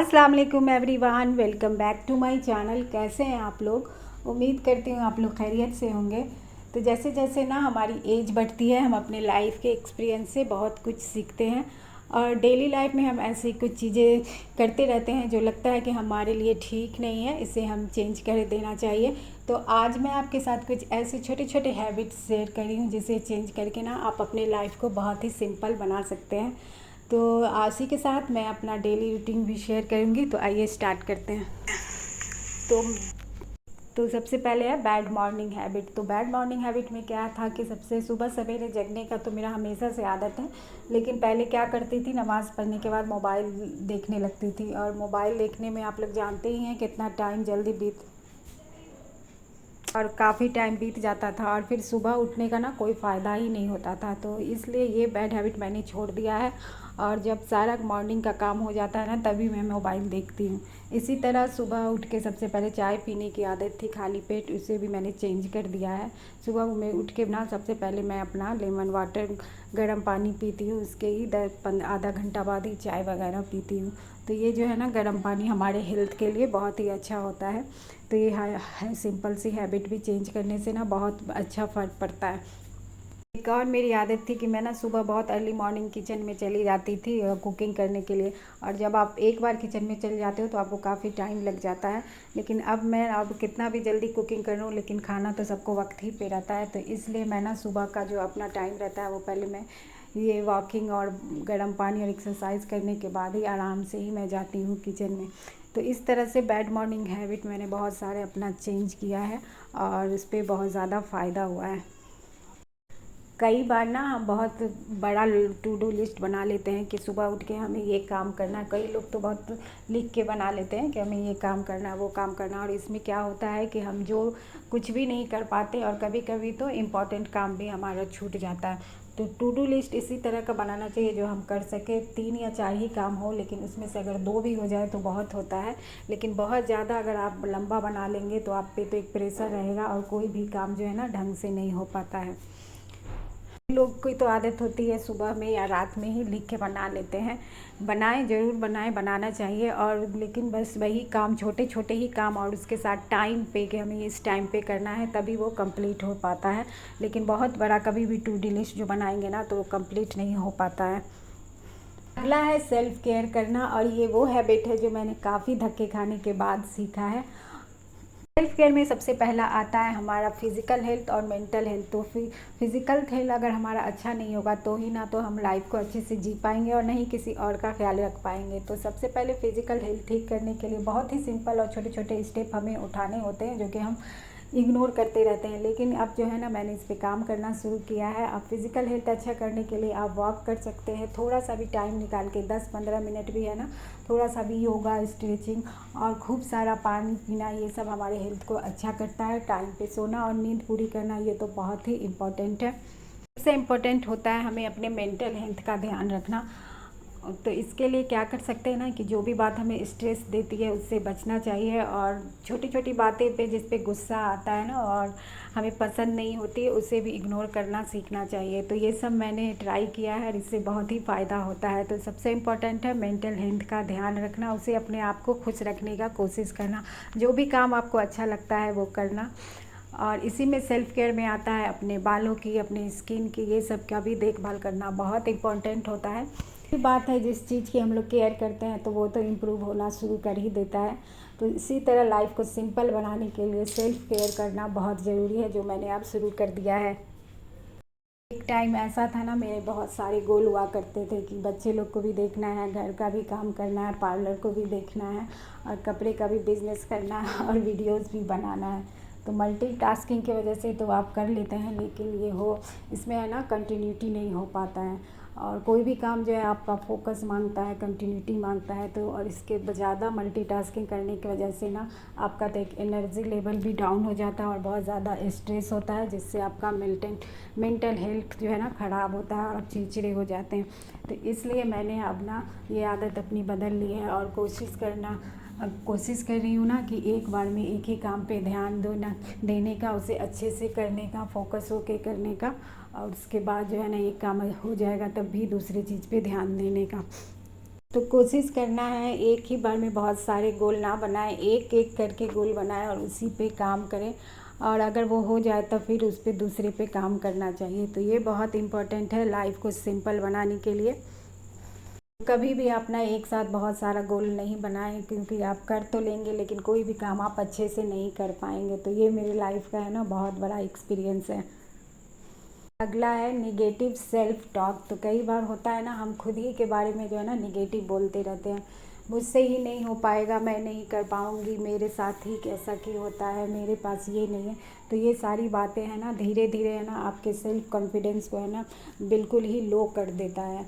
अस्सलाम वालेकुम everyone, welcome back to my channel. कैसे हैं आप लोग? उम्मीद करती हूँ आप लोग खैरियत से होंगे। तो जैसे जैसे ना हमारी एज बढ़ती है, हम अपने लाइफ के एक्सपीरियंस से बहुत कुछ सीखते हैं और डेली लाइफ में हम ऐसी कुछ चीज़ें करते रहते हैं जो लगता है कि हमारे लिए ठीक नहीं है, इसे हम चेंज कर देना चाहिए। तो आज मैं आपके साथ कुछ ऐसे छोटे छोटे हैबिट्स शेयर कर रही हूँ जिसे चेंज करके ना आप अपने लाइफ को बहुत ही सिंपल बना सकते हैं। तो इसी के साथ मैं अपना डेली रूटीन भी शेयर करूँगी। तो आइए स्टार्ट करते हैं। तो तो सबसे पहले है बैड मॉर्निंग हैबिट। तो बैड मॉर्निंग हैबिट में क्या था कि सबसे सुबह सवेरे जगने का तो मेरा हमेशा से आदत है, लेकिन पहले क्या करती थी, नमाज़ पढ़ने के बाद मोबाइल देखने लगती थी। और मोबाइल देखने में आप लोग जानते ही हैं कितना टाइम जल्दी और काफ़ी टाइम बीत जाता था और फिर सुबह उठने का ना कोई फ़ायदा ही नहीं होता था। तो इसलिए ये बैड हैबिट मैंने छोड़ दिया है और जब सारा मॉर्निंग का काम हो जाता है ना तभी मैं मोबाइल देखती हूँ। इसी तरह सुबह उठ के सबसे पहले चाय पीने की आदत थी खाली पेट, उसे भी मैंने चेंज कर दिया है। सुबह में उठ के ना सबसे पहले मैं अपना लेमन वाटर गर्म पानी पीती हूँ, उसके ही आधा घंटा बाद ही चाय वगैरह पीती हूँ। तो ये जो है ना गर्म पानी हमारे हेल्थ के लिए बहुत ही अच्छा होता है। तो ये है सिंपल सी हैबिट भी चेंज करने से ना बहुत अच्छा फ़र्क पड़ता है। एक और मेरी आदत थी कि मैं ना सुबह बहुत अर्ली मॉर्निंग किचन में चली जाती थी कुकिंग करने के लिए। और जब आप एक बार किचन में चले जाते हो तो आपको काफ़ी टाइम लग जाता है, लेकिन अब कितना भी जल्दी कुकिंग कर लूँ लेकिन खाना तो सबको वक्त ही पे रहता है। तो इसलिए मैं ना सुबह का जो अपना टाइम रहता है वो पहले मैं ये वॉकिंग और गर्म पानी और एक्सरसाइज करने के बाद ही आराम से ही मैं जाती हूँ किचन में। तो इस तरह से बैड मॉर्निंग हैबिट मैंने बहुत सारे अपना चेंज किया है और इस पर बहुत ज़्यादा फ़ायदा हुआ है। कई बार ना हम बहुत बड़ा टू डू लिस्ट बना लेते हैं कि सुबह उठ के हमें ये काम करना है। कई लोग तो बहुत लिख के बना लेते हैं कि हमें ये काम करना है वो काम करना है, और इसमें क्या होता है कि हम जो कुछ भी नहीं कर पाते और कभी कभी तो इम्पॉर्टेंट काम भी हमारा छूट जाता है। तो टू डू लिस्ट इसी तरह का बनाना चाहिए जो हम कर सके, 3 या 4 ही काम हो, लेकिन उसमें से अगर 2 भी हो जाए तो बहुत होता है। लेकिन बहुत ज़्यादा अगर आप लंबा बना लेंगे तो आप पे तो एक प्रेशर रहेगा और कोई भी काम जो है ना ढंग से नहीं हो पाता है। लोग की तो आदत होती है सुबह में या रात में ही लिख के बना लेते हैं। बनाएं, ज़रूर बनाएं, बनाना चाहिए। और लेकिन बस वही काम, छोटे छोटे ही काम और उसके साथ टाइम पे कि हमें इस टाइम पे करना है तभी वो कंप्लीट हो पाता है। लेकिन बहुत बड़ा कभी भी टू डू लिस्ट जो बनाएंगे ना तो वो कंप्लीट नहीं हो पाता है। अगला है सेल्फ केयर करना, और ये वो हैबिट है जो मैंने काफ़ी धक्के खाने के बाद सीखा है। सेल्फ केयर में सबसे पहला आता है हमारा फिज़िकल हेल्थ और मेंटल हेल्थ। तो फिज़िकल हेल्थ अगर हमारा अच्छा नहीं होगा तो ही ना तो हम लाइफ को अच्छे से जी पाएंगे और नहीं किसी और का ख्याल रख पाएंगे। तो सबसे पहले फिज़िकल हेल्थ ठीक करने के लिए बहुत ही सिंपल और छोटे छोटे स्टेप हमें उठाने होते हैं जो कि हम इग्नोर करते रहते हैं। लेकिन अब जो है ना मैंने इस पे काम करना शुरू किया है। अब फिज़िकल हेल्थ अच्छा करने के लिए आप वॉक कर सकते हैं, थोड़ा सा भी टाइम निकाल के, 10-15 मिनट भी है ना, थोड़ा सा भी योगा, स्ट्रेचिंग और खूब सारा पानी पीना, ये सब हमारे हेल्थ को अच्छा करता है। टाइम पे सोना और नींद पूरी करना ये तो बहुत ही इम्पोर्टेंट है। सबसे इम्पोर्टेंट होता है हमें अपने मेंटल हेल्थ का ध्यान रखना। तो इसके लिए क्या कर सकते हैं ना कि जो भी बात हमें स्ट्रेस देती है उससे बचना चाहिए, और छोटी छोटी बातें पे जिस पे गुस्सा आता है ना और हमें पसंद नहीं होती है उसे भी इग्नोर करना सीखना चाहिए। तो ये सब मैंने ट्राई किया है और इससे बहुत ही फ़ायदा होता है। तो सबसे इम्पोर्टेंट है मेंटल हेल्थ का ध्यान रखना, उसे अपने आप को खुश रखने का कोशिश करना, जो भी काम आपको अच्छा लगता है वो करना। और इसी में सेल्फ केयर में आता है अपने बालों की, अपने स्किन की, ये सब का भी देखभाल करना बहुत इम्पोर्टेंट होता है। ये बात है जिस चीज़ की हम लोग केयर करते हैं तो वो तो इम्प्रूव होना शुरू कर ही देता है। तो इसी तरह लाइफ को सिंपल बनाने के लिए सेल्फ केयर करना बहुत ज़रूरी है, जो मैंने अब शुरू कर दिया है। एक टाइम ऐसा था ना, मेरे बहुत सारे गोल हुआ करते थे कि बच्चे लोग को भी देखना है, घर का भी काम करना है, पार्लर को भी देखना है और कपड़े का भी बिज़नेस करना है और वीडियोस भी बनाना है। तो मल्टीटास्किंग की वजह से तो आप कर लेते हैं, लेकिन ये हो इसमें है ना कंटिन्यूटी नहीं हो पाता है। और कोई भी काम जो है आपका फोकस मांगता है, कंटिन्यूटी मांगता है। तो और इसके ज़्यादा मल्टीटास्किंग करने की वजह से ना आपका तो एक एनर्जी लेवल भी डाउन हो जाता है और बहुत ज़्यादा स्ट्रेस होता है, जिससे आपका मेंटल हेल्थ जो है ना ख़राब होता है और आप चिड़चिड़े हो जाते हैं। तो इसलिए मैंने अब ना ये आदत अपनी बदल ली है और कोशिश कर रही हूँ ना कि एक बार में एक ही काम पे ध्यान देने का, उसे अच्छे से करने का, फोकस होके करने का, और उसके बाद जो है ना एक काम हो जाएगा तब भी दूसरी चीज़ पे ध्यान देने का। तो कोशिश करना है एक ही बार में बहुत सारे गोल ना बनाएं, एक एक करके गोल बनाएं और उसी पे काम करें। और अगर वो हो जाए तो फिर उस पे दूसरे पे काम करना चाहिए। तो ये बहुत इम्पोर्टेंट है लाइफ को सिंपल बनाने के लिए। कभी भी अपना एक साथ बहुत सारा गोल नहीं बनाएं, क्योंकि आप कर तो लेंगे लेकिन कोई भी काम आप अच्छे से नहीं कर पाएंगे। तो ये मेरी लाइफ का है ना बहुत बड़ा एक्सपीरियंस है। अगला है निगेटिव सेल्फ टॉक। तो कई बार होता है ना, हम खुद ही के बारे में जो है ना निगेटिव बोलते रहते हैं। मुझसे ही नहीं हो पाएगा, मैं नहीं कर पाऊँगी, मेरे साथ ही कैसा क्यों होता है, मेरे पास ये नहीं है। तो ये सारी बातें हैं ना धीरे धीरे है ना आपके सेल्फ कॉन्फिडेंस को है ना बिल्कुल ही लो कर देता है।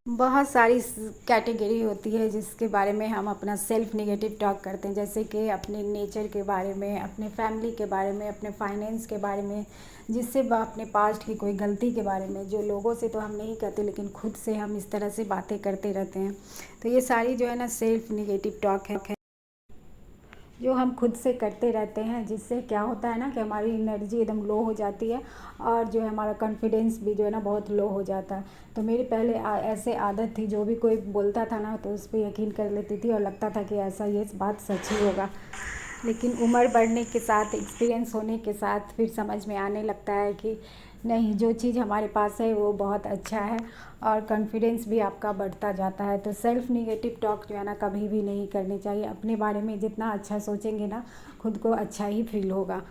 बहुत सारी कैटेगरी होती है जिसके बारे में हम अपना सेल्फ नेगेटिव टॉक करते हैं, जैसे कि अपने नेचर के बारे में, अपने फैमिली के बारे में, अपने फाइनेंस के बारे में, जिससे अपने पास्ट की कोई गलती के बारे में। जो लोगों से तो हम नहीं करते लेकिन खुद से हम इस तरह से बातें करते रहते हैं। तो ये सारी जो है ना सेल्फ नेगेटिव टॉक है जो हम खुद से करते रहते हैं, जिससे क्या होता है ना कि हमारी एनर्जी एकदम लो हो जाती है और जो है हमारा कॉन्फिडेंस भी जो है ना बहुत लो हो जाता है। तो मेरी पहले ऐसे आदत थी, जो भी कोई बोलता था ना तो उस पर यकीन कर लेती थी और लगता था कि ऐसा ये बात सच ही होगा। लेकिन उम्र बढ़ने के साथ, एक्सपीरियंस होने के साथ फिर समझ में आने लगता है कि नहीं, जो चीज़ हमारे पास है वो बहुत अच्छा है और कॉन्फिडेंस भी आपका बढ़ता जाता है। तो सेल्फ नेगेटिव टॉक जो है ना कभी भी नहीं करनी चाहिए। अपने बारे में जितना अच्छा सोचेंगे ना खुद को अच्छा ही फील होगा।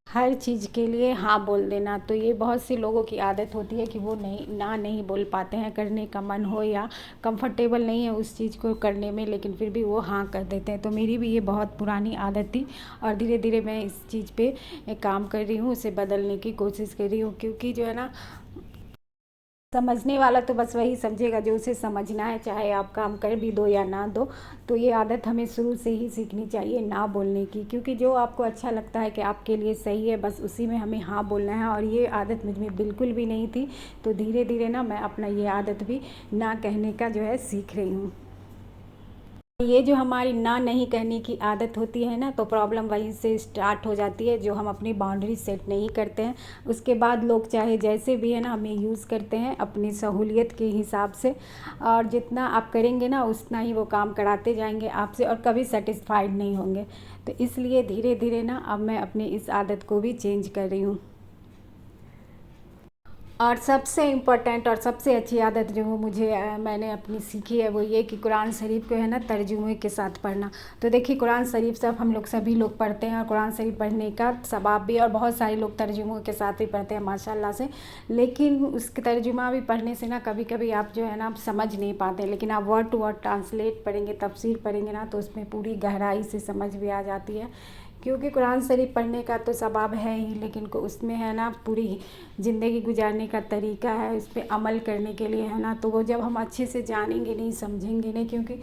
हर चीज़ के लिए हाँ बोल देना। तो ये बहुत सी लोगों की आदत होती है कि वो नहीं बोल पाते हैं, करने का मन हो या कंफर्टेबल नहीं है उस चीज़ को करने में, लेकिन फिर भी वो हाँ कर देते हैं। तो मेरी भी ये बहुत पुरानी आदत थी और धीरे धीरे मैं इस चीज़ पे काम कर रही हूँ, उसे बदलने की कोशिश कर रही हूँ। क्योंकि जो है ना समझने वाला तो बस वही समझेगा जो उसे समझना है, चाहे आप काम कर भी दो या ना दो। तो ये आदत हमें शुरू से ही सीखनी चाहिए ना बोलने की, क्योंकि जो आपको अच्छा लगता है कि आपके लिए सही है बस उसी में हमें हाँ बोलना है। और ये आदत मुझ में बिल्कुल भी नहीं थी। तो धीरे धीरे ना मैं अपना ये आदत भी ना कहने का जो है सीख रही हूँ। ये जो हमारी ना नहीं कहने की आदत होती है ना, तो प्रॉब्लम वहीं से स्टार्ट हो जाती है। जो हम अपनी बाउंड्री सेट नहीं करते हैं उसके बाद लोग चाहे जैसे भी है ना हमें यूज़ करते हैं अपनी सहूलियत के हिसाब से। और जितना आप करेंगे ना उतना ही वो काम कराते जाएंगे आपसे और कभी सेटिस्फाइड नहीं होंगे। तो इसलिए धीरे धीरे ना अब मैं अपनी इस आदत को भी चेंज कर रही हूँ। और सबसे इम्पोर्टेंट और सबसे अच्छी आदत जो मुझे मैंने अपनी सीखी है वो ये कि कुरान शरीफ को है ना तर्जुमे के साथ पढ़ना। तो देखिए कुरान शरीफ सब हम लोग सभी लोग पढ़ते हैं और कुरान शरीफ पढ़ने का सवाब भी, और बहुत सारे लोग तर्जुमों के साथ भी पढ़ते हैं माशाल्लाह से। लेकिन उसके तर्जुमा भी पढ़ने से ना कभी कभी आप जो है ना समझ नहीं पाते, लेकिन आप वर्ड टू वर्ड ट्रांसलेट पढ़ेंगे, तफसीर पढ़ेंगे ना तो उसमें पूरी गहराई से समझ भी आ जाती है। क्योंकि कुरान शरीफ पढ़ने का तो सवाब है ही, लेकिन उसमें है ना पूरी ज़िंदगी गुजारने का तरीका है, उस पर अमल करने के लिए है ना। तो वो जब हम अच्छे से जानेंगे नहीं, समझेंगे नहीं, क्योंकि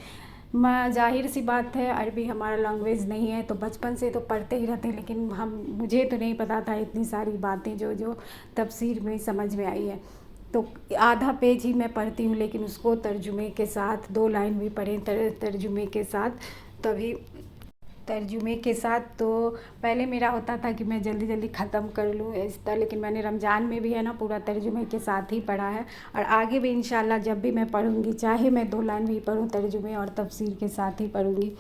ज़ाहिर सी बात है अरबी हमारा लैंग्वेज नहीं है, तो बचपन से तो पढ़ते ही रहते हैं, लेकिन मुझे तो नहीं पता था इतनी सारी बातें जो तफसीर में समझ में आई है। तो आधा पेज ही मैं पढ़ती हूँ, लेकिन उसको तर्जुमे के साथ 2 लाइन भी पढ़ें तर्जुमे के साथ, तभी तर्जुमे के साथ। तो पहले मेरा होता था कि मैं जल्दी जल्दी ख़त्म कर लूँ इस तरह, लेकिन मैंने रमज़ान में भी है ना पूरा तर्जुमे के साथ ही पढ़ा है। और आगे भी इंशाल्लाह जब भी मैं पढ़ूँगी, चाहे मैं 2 लाइन भी पढूँ तर्जुमे और तफसीर के साथ ही पढ़ूँगी।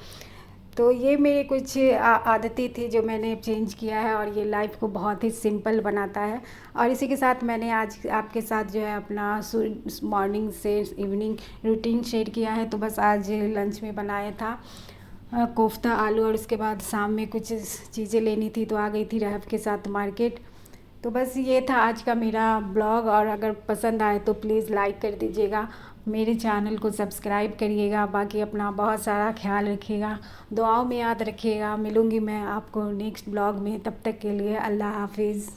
तो ये मेरे कुछ आदतें थी जो मैंने चेंज किया है और ये लाइफ को बहुत ही सिंपल बनाता है। और इसी के साथ मैंने आज आपके साथ जो है अपना मॉर्निंग से इवनिंग रूटीन शेयर किया है। तो बस आज लंच में बनाया था कोफ्ता आलू, और उसके बाद शाम में कुछ चीज़ें लेनी थी तो आ गई थी रहब के साथ मार्केट। तो बस ये था आज का मेरा ब्लॉग, और अगर पसंद आए तो प्लीज़ लाइक कर दीजिएगा, मेरे चैनल को सब्सक्राइब करिएगा। बाकी अपना बहुत सारा ख्याल रखिएगा, दुआओं में याद रखिएगा। मिलूँगी मैं आपको नेक्स्ट ब्लॉग में, तब तक के लिए अल्लाह हाफिज़।